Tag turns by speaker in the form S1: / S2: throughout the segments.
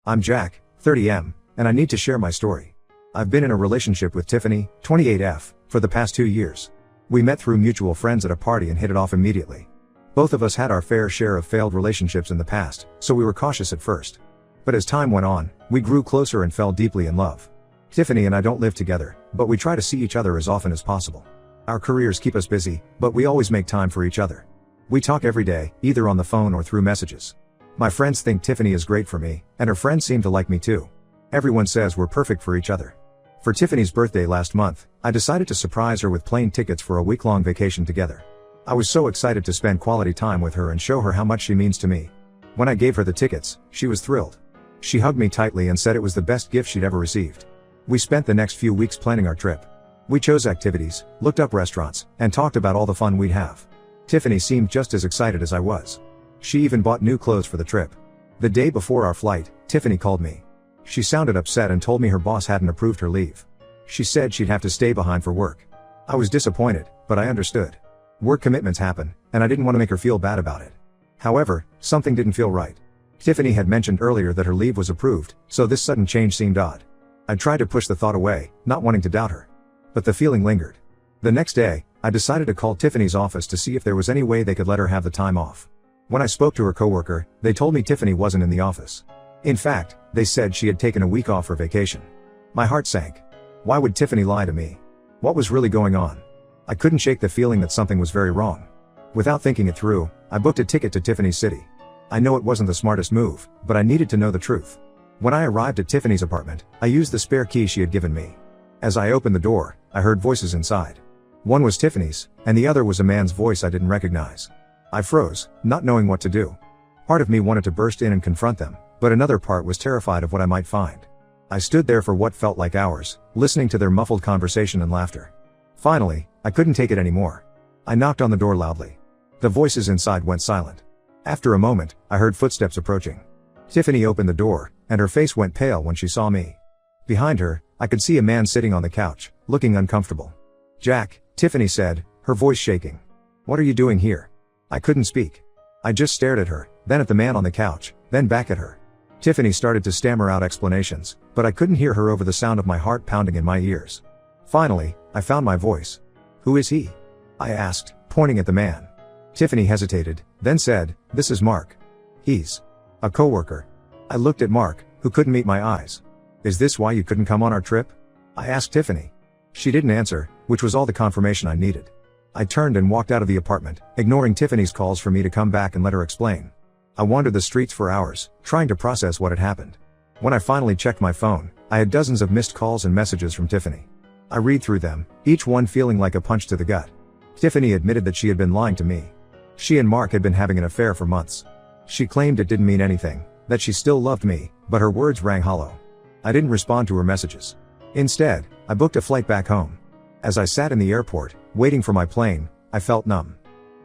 S1: I'm Jack, 30M, and I need to share my story. I've been in a relationship with Tiffany, 28F, for the past 2 years. We met through mutual friends at a party and hit it off immediately. Both of us had our fair share of failed relationships in the past, so we were cautious at first. But as time went on, we grew closer and fell deeply in love. Tiffany and I don't live together, but we try to see each other as often as possible. Our careers keep us busy, but we always make time for each other. We talk every day, either on the phone or through messages. My friends think Tiffany is great for me, and her friends seem to like me too. Everyone says we're perfect for each other. For Tiffany's birthday last month, I decided to surprise her with plane tickets for a week-long vacation together. I was so excited to spend quality time with her and show her how much she means to me. When I gave her the tickets, she was thrilled. She hugged me tightly and said it was the best gift she'd ever received. We spent the next few weeks planning our trip. We chose activities, looked up restaurants, and talked about all the fun we'd have. Tiffany seemed just as excited as I was. She even bought new clothes for the trip. The day before our flight, Tiffany called me. She sounded upset and told me her boss hadn't approved her leave. She said she'd have to stay behind for work. I was disappointed, but I understood. Work commitments happen, and I didn't want to make her feel bad about it. However, something didn't feel right. Tiffany had mentioned earlier that her leave was approved, so this sudden change seemed odd. I tried to push the thought away, not wanting to doubt her. But the feeling lingered. The next day, I decided to call Tiffany's office to see if there was any way they could let her have the time off. When I spoke to her coworker, they told me Tiffany wasn't in the office. In fact, they said she had taken a week off for vacation. My heart sank. Why would Tiffany lie to me? What was really going on? I couldn't shake the feeling that something was very wrong. Without thinking it through, I booked a ticket to Tiffany's city. I know it wasn't the smartest move, but I needed to know the truth. When I arrived at Tiffany's apartment, I used the spare key she had given me. As I opened the door, I heard voices inside. One was Tiffany's, and the other was a man's voice I didn't recognize. I froze, not knowing what to do. Part of me wanted to burst in and confront them, but another part was terrified of what I might find. I stood there for what felt like hours, listening to their muffled conversation and laughter. Finally, I couldn't take it anymore. I knocked on the door loudly. The voices inside went silent. After a moment, I heard footsteps approaching. Tiffany opened the door, and her face went pale when she saw me. Behind her, I could see a man sitting on the couch, looking uncomfortable. "Jack," Tiffany said, her voice shaking. "What are you doing here?" I couldn't speak. I just stared at her, then at the man on the couch, then back at her. Tiffany started to stammer out explanations, but I couldn't hear her over the sound of my heart pounding in my ears. Finally, I found my voice. "Who is he?" I asked, pointing at the man. Tiffany hesitated, then said, "This is Mark. He's a coworker." I looked at Mark, who couldn't meet my eyes. "Is this why you couldn't come on our trip?" I asked Tiffany. She didn't answer, which was all the confirmation I needed. I turned and walked out of the apartment, ignoring Tiffany's calls for me to come back and let her explain. I wandered the streets for hours, trying to process what had happened. When I finally checked my phone, I had dozens of missed calls and messages from Tiffany. I read through them, each one feeling like a punch to the gut. Tiffany admitted that she had been lying to me. She and Mark had been having an affair for months. She claimed it didn't mean anything, that she still loved me, but her words rang hollow. I didn't respond to her messages. Instead, I booked a flight back home. As I sat in the airport, waiting for my plane, I felt numb.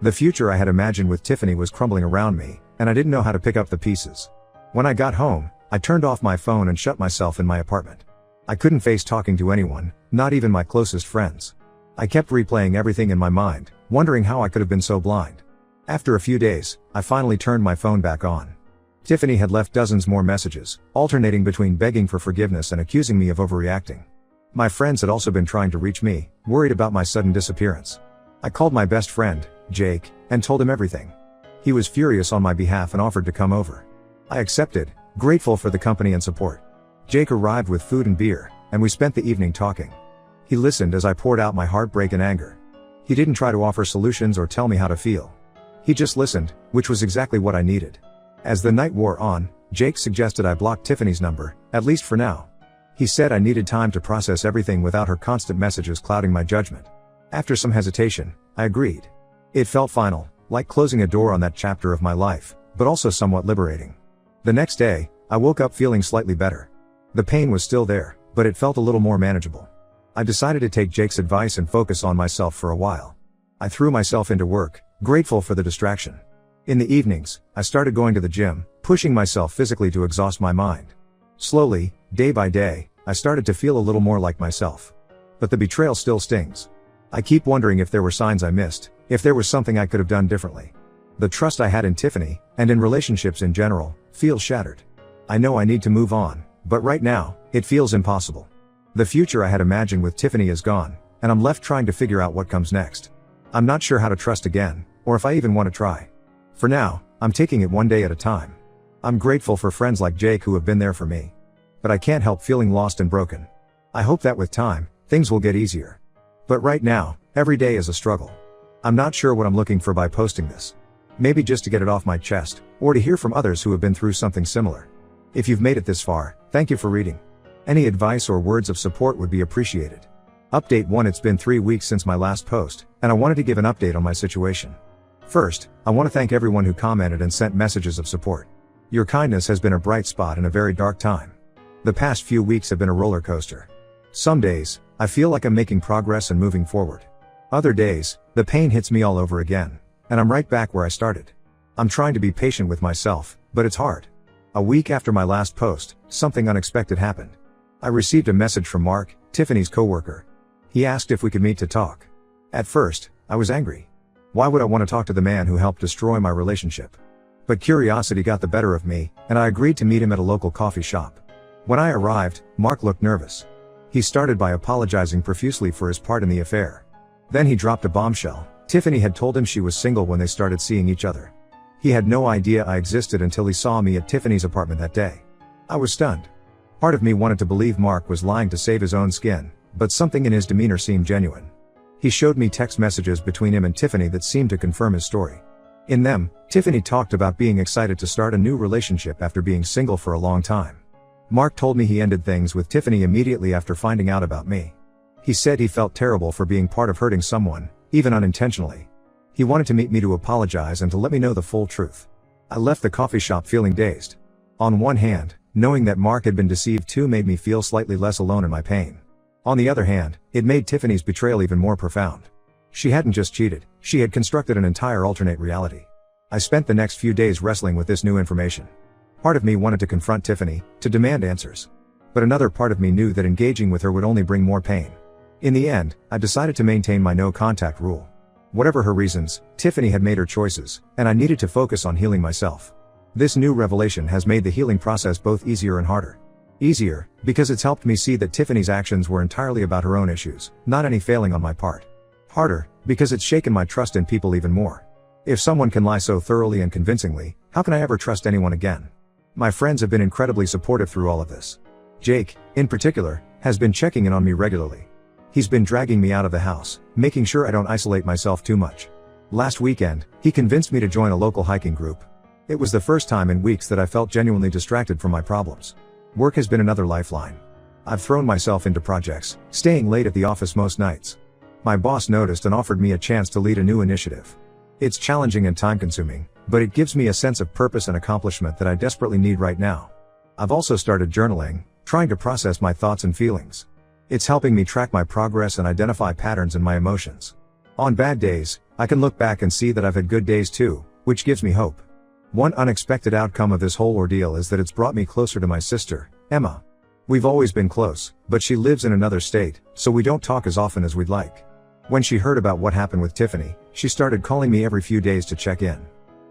S1: The future I had imagined with Tiffany was crumbling around me, and I didn't know how to pick up the pieces. When I got home, I turned off my phone and shut myself in my apartment. I couldn't face talking to anyone, not even my closest friends. I kept replaying everything in my mind, wondering how I could have been so blind. After a few days, I finally turned my phone back on. Tiffany had left dozens more messages, alternating between begging for forgiveness and accusing me of overreacting. My friends had also been trying to reach me, worried about my sudden disappearance. I called my best friend, Jake, and told him everything. He was furious on my behalf and offered to come over. I accepted, grateful for the company and support. Jake arrived with food and beer, and we spent the evening talking. He listened as I poured out my heartbreak and anger. He didn't try to offer solutions or tell me how to feel. He just listened, which was exactly what I needed. As the night wore on, Jake suggested I block Tiffany's number, at least for now. He said I needed time to process everything without her constant messages clouding my judgment. After some hesitation, I agreed. It felt final, like closing a door on that chapter of my life, but also somewhat liberating. The next day, I woke up feeling slightly better. The pain was still there, but it felt a little more manageable. I decided to take Jake's advice and focus on myself for a while. I threw myself into work, grateful for the distraction. In the evenings, I started going to the gym, pushing myself physically to exhaust my mind. Slowly, day by day, I started to feel a little more like myself. But the betrayal still stings. I keep wondering if there were signs I missed, if there was something I could have done differently. The trust I had in Tiffany, and in relationships in general, feels shattered. I know I need to move on, but right now, it feels impossible. The future I had imagined with Tiffany is gone, and I'm left trying to figure out what comes next. I'm not sure how to trust again, or if I even want to try. For now, I'm taking it one day at a time. I'm grateful for friends like Jake who have been there for me. But I can't help feeling lost and broken. I hope that with time, things will get easier. But right now, every day is a struggle. I'm not sure what I'm looking for by posting this. Maybe just to get it off my chest, or to hear from others who have been through something similar. If you've made it this far, thank you for reading. Any advice or words of support would be appreciated. Update 1. It's been 3 weeks since my last post, and I wanted to give an update on my situation. First, I want to thank everyone who commented and sent messages of support. Your kindness has been a bright spot in a very dark time. The past few weeks have been a roller coaster. Some days, I feel like I'm making progress and moving forward. Other days, the pain hits me all over again, and I'm right back where I started. I'm trying to be patient with myself, but it's hard. A week after my last post, something unexpected happened. I received a message from Mark, Tiffany's coworker. He asked if we could meet to talk. At first, I was angry. Why would I want to talk to the man who helped destroy my relationship? But curiosity got the better of me, and I agreed to meet him at a local coffee shop. When I arrived, Mark looked nervous. He started by apologizing profusely for his part in the affair. Then he dropped a bombshell. Tiffany had told him she was single when they started seeing each other. He had no idea I existed until he saw me at Tiffany's apartment that day. I was stunned. Part of me wanted to believe Mark was lying to save his own skin, but something in his demeanor seemed genuine. He showed me text messages between him and Tiffany that seemed to confirm his story. In them, Tiffany talked about being excited to start a new relationship after being single for a long time. Mark told me he ended things with Tiffany immediately after finding out about me. He said he felt terrible for being part of hurting someone, even unintentionally. He wanted to meet me to apologize and to let me know the full truth. I left the coffee shop feeling dazed. On one hand, knowing that Mark had been deceived too made me feel slightly less alone in my pain. On the other hand, it made Tiffany's betrayal even more profound. She hadn't just cheated, she had constructed an entire alternate reality. I spent the next few days wrestling with this new information. Part of me wanted to confront Tiffany, to demand answers. But another part of me knew that engaging with her would only bring more pain. In the end, I decided to maintain my no-contact rule. Whatever her reasons, Tiffany had made her choices, and I needed to focus on healing myself. This new revelation has made the healing process both easier and harder. Easier, because it's helped me see that Tiffany's actions were entirely about her own issues, not any failing on my part. Harder, because it's shaken my trust in people even more. If someone can lie so thoroughly and convincingly, how can I ever trust anyone again? My friends have been incredibly supportive through all of this. Jake, in particular, has been checking in on me regularly. He's been dragging me out of the house, making sure I don't isolate myself too much. Last weekend, he convinced me to join a local hiking group. It was the first time in weeks that I felt genuinely distracted from my problems. Work has been another lifeline. I've thrown myself into projects, staying late at the office most nights. My boss noticed and offered me a chance to lead a new initiative. It's challenging and time-consuming, but it gives me a sense of purpose and accomplishment that I desperately need right now. I've also started journaling, trying to process my thoughts and feelings. It's helping me track my progress and identify patterns in my emotions. On bad days, I can look back and see that I've had good days too, which gives me hope. One unexpected outcome of this whole ordeal is that it's brought me closer to my sister, Emma. We've always been close, but she lives in another state, so we don't talk as often as we'd like. When she heard about what happened with Tiffany, she started calling me every few days to check in.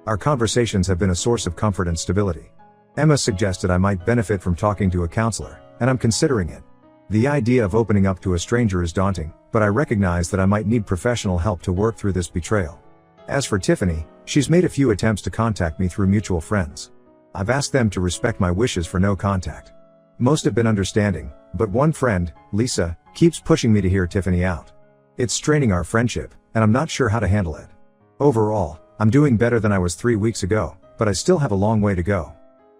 S1: Our conversations have been a source of comfort and stability. Emma suggested I might benefit from talking to a counselor, and I'm considering it. The idea of opening up to a stranger is daunting, but I recognize that I might need professional help to work through this betrayal. As for Tiffany, she's made a few attempts to contact me through mutual friends. I've asked them to respect my wishes for no contact. Most have been understanding, but one friend, Lisa, keeps pushing me to hear Tiffany out. It's straining our friendship, and I'm not sure how to handle it. Overall, I'm doing better than I was 3 weeks ago, but I still have a long way to go.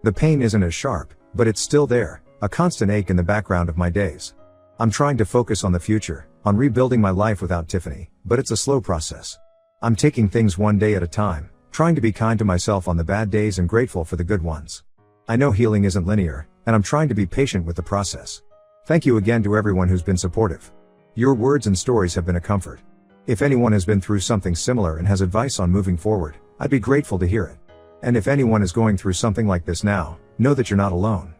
S1: The pain isn't as sharp, but it's still there, a constant ache in the background of my days. I'm trying to focus on the future, on rebuilding my life without Tiffany, but it's a slow process. I'm taking things one day at a time, trying to be kind to myself on the bad days and grateful for the good ones. I know healing isn't linear, and I'm trying to be patient with the process. Thank you again to everyone who's been supportive. Your words and stories have been a comfort. If anyone has been through something similar and has advice on moving forward, I'd be grateful to hear it. And if anyone is going through something like this now, know that you're not alone.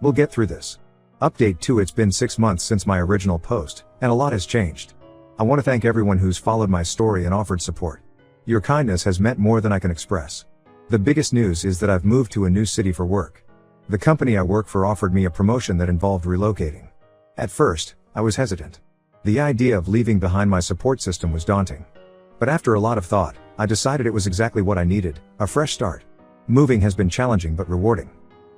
S1: We'll get through this. Update 2. It's been 6 months since my original post, and a lot has changed. I want to thank everyone who's followed my story and offered support. Your kindness has meant more than I can express. The biggest news is that I've moved to a new city for work. The company I work for offered me a promotion that involved relocating. At first, I was hesitant. The idea of leaving behind my support system was daunting. But after a lot of thought, I decided it was exactly what I needed, a fresh start. Moving has been challenging but rewarding.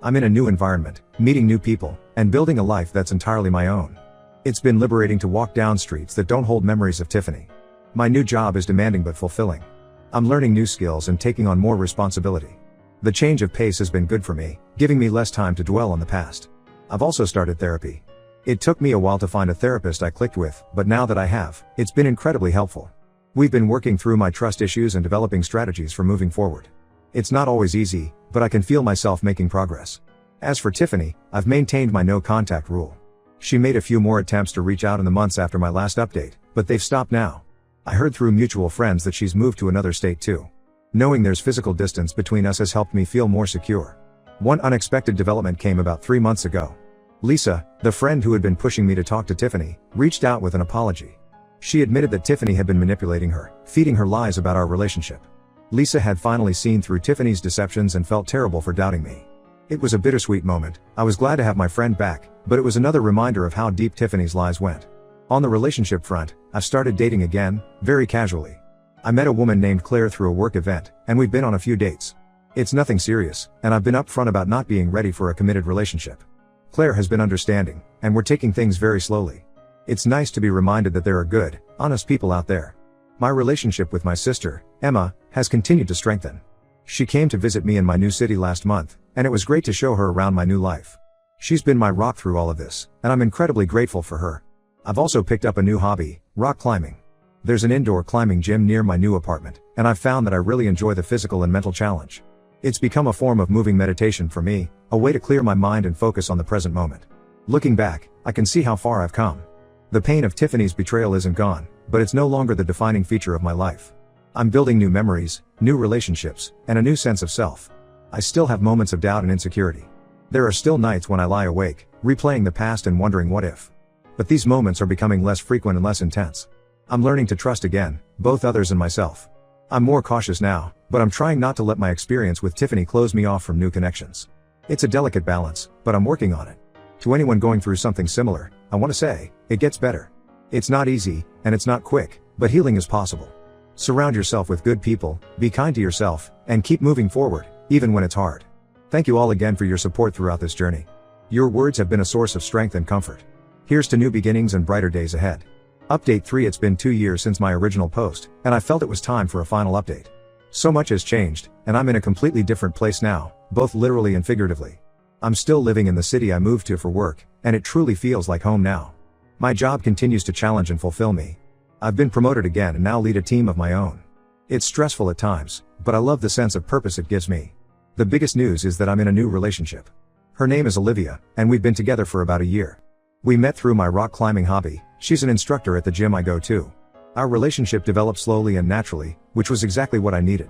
S1: I'm in a new environment, meeting new people, and building a life that's entirely my own. It's been liberating to walk down streets that don't hold memories of Tiffany. My new job is demanding but fulfilling. I'm learning new skills and taking on more responsibility. The change of pace has been good for me, giving me less time to dwell on the past. I've also started therapy. It took me a while to find a therapist I clicked with, but now that I have, it's been incredibly helpful. We've been working through my trust issues and developing strategies for moving forward. It's not always easy, but I can feel myself making progress. As for Tiffany, I've maintained my no contact rule. She made a few more attempts to reach out in the months after my last update, but they've stopped now. I heard through mutual friends that she's moved to another state too. Knowing there's physical distance between us has helped me feel more secure. One unexpected development came about 3 months ago. Lisa, the friend who had been pushing me to talk to Tiffany, reached out with an apology. She admitted that Tiffany had been manipulating her, feeding her lies about our relationship. Lisa had finally seen through Tiffany's deceptions and felt terrible for doubting me. It was a bittersweet moment. I was glad to have my friend back, but it was another reminder of how deep Tiffany's lies went. On the relationship front, I've started dating again, very casually. I met a woman named Claire through a work event, and we've been on a few dates. It's nothing serious, and I've been upfront about not being ready for a committed relationship. Claire has been understanding, and we're taking things very slowly. It's nice to be reminded that there are good, honest people out there. My relationship with my sister, Emma, has continued to strengthen. She came to visit me in my new city last month, and it was great to show her around my new life. She's been my rock through all of this, and I'm incredibly grateful for her. I've also picked up a new hobby, rock climbing. There's an indoor climbing gym near my new apartment, and I've found that I really enjoy the physical and mental challenge. It's become a form of moving meditation for me, a way to clear my mind and focus on the present moment. Looking back, I can see how far I've come. The pain of Tiffany's betrayal isn't gone, but it's no longer the defining feature of my life. I'm building new memories, new relationships, and a new sense of self. I still have moments of doubt and insecurity. There are still nights when I lie awake, replaying the past and wondering what if. But these moments are becoming less frequent and less intense. I'm learning to trust again, both others and myself. I'm more cautious now, but I'm trying not to let my experience with Tiffany close me off from new connections. It's a delicate balance, but I'm working on it. To anyone going through something similar, I want to say, it gets better. It's not easy, and it's not quick, but healing is possible. Surround yourself with good people, be kind to yourself, and keep moving forward, even when it's hard. Thank you all again for your support throughout this journey. Your words have been a source of strength and comfort. Here's to new beginnings and brighter days ahead. Update 3. It's been 2 years since my original post, and I felt it was time for a final update. So much has changed, and I'm in a completely different place now, both literally and figuratively. I'm still living in the city I moved to for work, and it truly feels like home now. My job continues to challenge and fulfill me. I've been promoted again and now lead a team of my own. It's stressful at times, but I love the sense of purpose it gives me. The biggest news is that I'm in a new relationship. Her name is Olivia, and we've been together for about a year. We met through my rock climbing hobby. She's an instructor at the gym I go to. Our relationship developed slowly and naturally, which was exactly what I needed.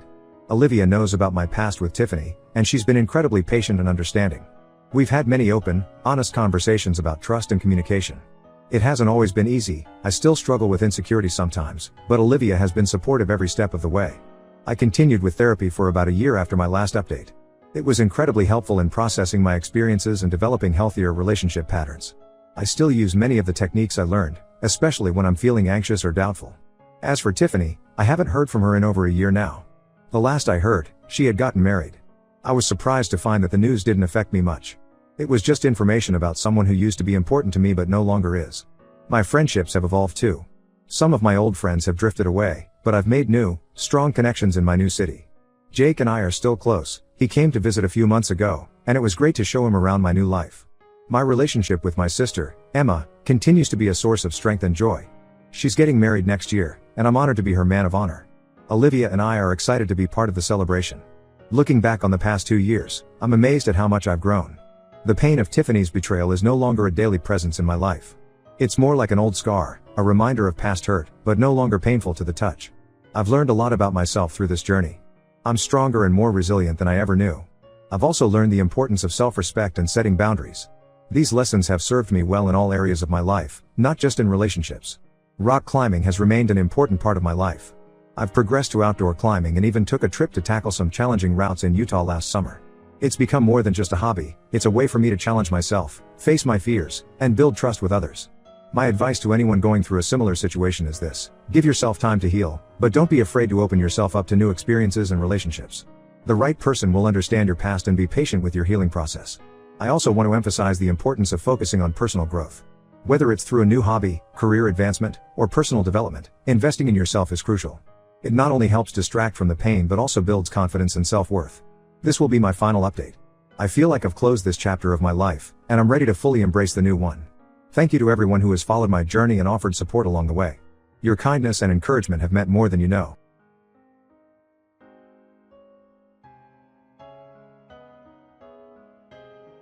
S1: Olivia knows about my past with Tiffany, and she's been incredibly patient and understanding. We've had many open, honest conversations about trust and communication. It hasn't always been easy. I still struggle with insecurity sometimes, but Olivia has been supportive every step of the way. I continued with therapy for about a year after my last update. It was incredibly helpful in processing my experiences and developing healthier relationship patterns. I still use many of the techniques I learned, especially when I'm feeling anxious or doubtful. As for Tiffany, I haven't heard from her in over a year now. The last I heard, she had gotten married. I was surprised to find that the news didn't affect me much. It was just information about someone who used to be important to me but no longer is. My friendships have evolved too. Some of my old friends have drifted away, but I've made new, strong connections in my new city. Jake and I are still close. He came to visit a few months ago, and it was great to show him around my new life. My relationship with my sister, Emma, continues to be a source of strength and joy. She's getting married next year, and I'm honored to be her man of honor. Olivia and I are excited to be part of the celebration. Looking back on the past 2 years, I'm amazed at how much I've grown. The pain of Tiffany's betrayal is no longer a daily presence in my life. It's more like an old scar, a reminder of past hurt, but no longer painful to the touch. I've learned a lot about myself through this journey. I'm stronger and more resilient than I ever knew. I've also learned the importance of self-respect and setting boundaries. These lessons have served me well in all areas of my life, not just in relationships. Rock climbing has remained an important part of my life. I've progressed to outdoor climbing and even took a trip to tackle some challenging routes in Utah last summer. It's become more than just a hobby, it's a way for me to challenge myself, face my fears, and build trust with others. My advice to anyone going through a similar situation is this: give yourself time to heal, but don't be afraid to open yourself up to new experiences and relationships. The right person will understand your past and be patient with your healing process. I also want to emphasize the importance of focusing on personal growth. Whether it's through a new hobby, career advancement, or personal development, investing in yourself is crucial. It not only helps distract from the pain but also builds confidence and self-worth. This will be my final update. I feel like I've closed this chapter of my life, and I'm ready to fully embrace the new one. Thank you to everyone who has followed my journey and offered support along the way. Your kindness and encouragement have meant more than you know.